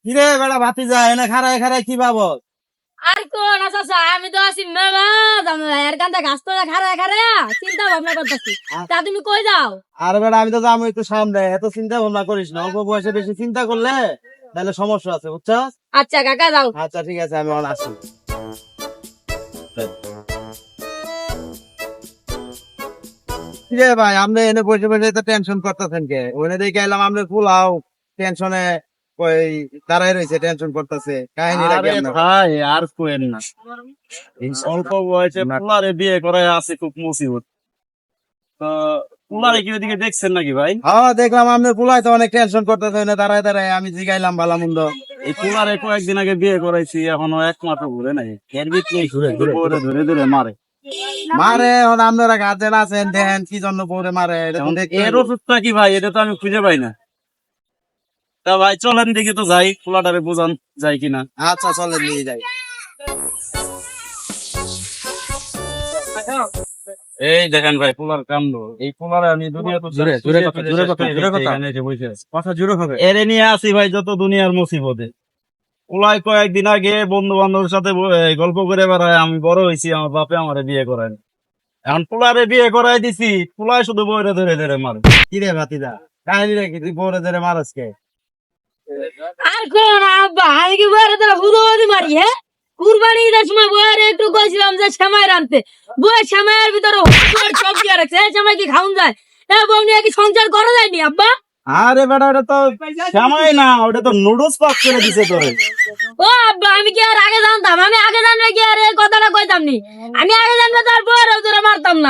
কিরে বেটা ভাতিজা এনে খারায় খারায় কি বাবদ? আর কোন চাচা আমি তো আছি এর কান্দা ঘাস তো খারায় খারায় চিন্তা ভাবনা করতেছি। তা তুমি কই যাও? আর বেটা আমি তো যাবো একটু সামনে, এত চিন্তা ভাবনা করিস না, অল্প বয়সে বেশি চিন্তা করলে তাহলে সমস্যা আছে, বুঝছস? আচ্ছা কাকা যাও। আচ্ছা ঠিক আছে, আমি অন আসি। কিরে ভাই, আপনি এনে বসে বসে তো টেনশন করতেছেন কে? ওখানে দেখে এলাম আপনি ফুলাও টেনশনে ওই দাঁড়াই রয়েছে, টেনশন করতেছে। কাহিনীটা কি আরে আপনার? ভাই আর কোয়েন না, অল্প বয়সে পোলারে বিয়ে করায় আছে খুব মুসিবত। তো পোলারে কি ওইদিকে দেখছেন নাকি ভাই? হ্যাঁ দেখলাম আপনি ফুলাই তো অনেক টেনশন করতেছে, ওখানে দাঁড়ায় দাঁড়ায় আমি জিগাইলাম ভালো মন্দ। এই পোলারে কয়েকদিন আগে বিয়ে করাইছি, এখনো এক মাত্র ঘুরে নাই, এর ভিতরে ঘুরে ধরে ধরে মারে। মারে এখন আপনারা গার্জেন আছেন, দেখেন কি জন্য পরে মারে এটা তো এখন দেখতে এর হবে। ওষুধটা কি ভাই, এটা তো আমি খুঁজে পাই না। তা ভাই চলেন দেখি তো যাই, পোলাটারে বোঝান যায় কিনা। আচ্ছা চলেন নিয়ে যাই। এই দেখেন ভাই পোলার কাণ্ড, এই পোলারে আমি দুনিয়া তো কথা জুড়ে হবে। এরে নিয়ে আসি ভাই যত দুনিয়ার মুসিবতে। পোলাই কয়েকদিন আগে বন্ধু বান্ধবের সাথে গল্প করে বেড়ায়, আমি বড় হয়েছি, আমার বাপে আমারে বিয়ে করায়। এখন পোলারে বিয়ে করাই দিছি, পোলাই শুধু বইরে ধরে ধরে মারে। কিরে ভাতিদা, কাহিনীটা কি? তুই পরে ধরে মারস কে? আর কোন আব্বা আমি কি বইরে তোরা হুদোদি মারি হ্যাঁ? কুরবানি ঈদের সময় বইরে একটু কইছিলাম যে সেমাই রানতে, বই সেমাইয়ের ভিতরে সব দিয়ে রাখছে। এই সেমাই কি খাউন যায়? এবং নিয়ে কি সংসার করা যায়নি আব্বা? আরে বেটা ওটা তো শ্যামাই না, ওটা তো নুডলস পাক করে দিছে তোরে। ও আব্বা আমি কি আর আগে জানতাম? আমি আগে জানলে কি আর এই কথাটা কইতাম নি? আমি আগে জানলে তারপর তোরা মারতাম না।